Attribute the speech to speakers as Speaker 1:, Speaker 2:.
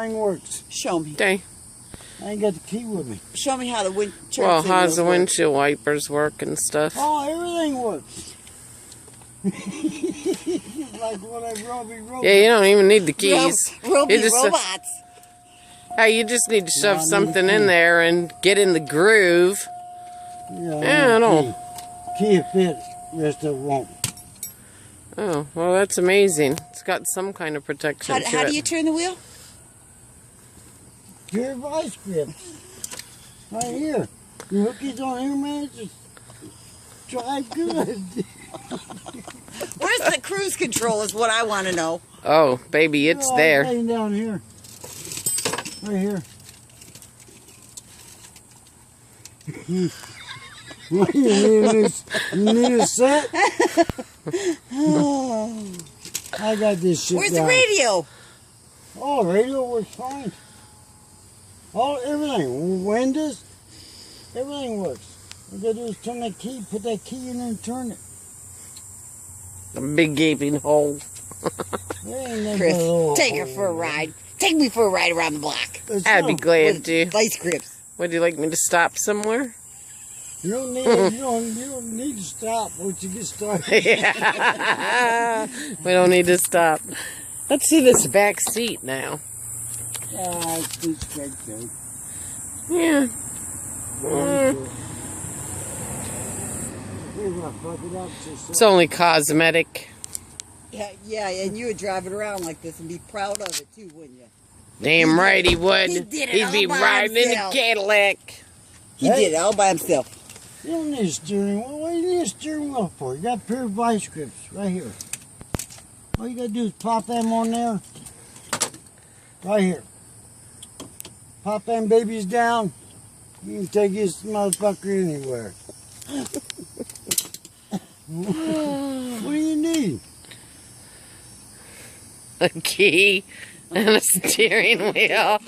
Speaker 1: everything works.
Speaker 2: Show me.
Speaker 3: Okay.
Speaker 1: I ain't got the key with me.
Speaker 2: Show me how the wind.
Speaker 3: Well, how's the windshield wipers work and stuff?
Speaker 1: Oh, everything works. Like when I Robbie.
Speaker 3: Yeah, you don't even need the keys.
Speaker 2: Roby
Speaker 3: You just,
Speaker 2: robots.
Speaker 3: Hey, you just need to shove something in there and get in the groove. Yeah, I don't.
Speaker 1: Key fit, rest of it won't.
Speaker 3: Oh, well, that's amazing. It's got some kind of protection to it.
Speaker 2: How do you turn the wheel?
Speaker 1: Pure vice grip. Right here. The hookies on here, man, just drive good.
Speaker 2: Where's the cruise control is what I want to know.
Speaker 3: Oh, baby, it's there.
Speaker 1: Laying down here. Right here. What, you need a set? I got this shit
Speaker 2: Where's
Speaker 1: down.
Speaker 2: the radio?
Speaker 1: Oh, radio works fine. Everything. Windows, everything works. All you gotta do is turn that key, put that key in there and turn it.
Speaker 3: A big gaping hole.
Speaker 2: Chris, take her for a ride. Take me for a ride around the block.
Speaker 3: I'd be glad to.
Speaker 2: Vice grips.
Speaker 3: Would you like me to stop somewhere?
Speaker 1: You don't need to stop once you get started.
Speaker 3: Yeah. We don't need to stop. Let's see this back seat now.
Speaker 1: It's great, though.
Speaker 3: Yeah. It's only cosmetic.
Speaker 2: Yeah, and you would drive it around like this and be proud of it too, wouldn't you?
Speaker 3: Damn right he would.
Speaker 2: He did it
Speaker 3: He'd be
Speaker 2: all by
Speaker 3: riding in a
Speaker 2: himself.
Speaker 3: Cadillac.
Speaker 2: He did it all by himself.
Speaker 1: You don't need a steering wheel. What do you need a steering wheel for? You got pure vice grips right here. All you gotta do is pop them on there. Right here. Pop them babies down. You can take this motherfucker anywhere. What do you need?
Speaker 3: A key and a steering wheel.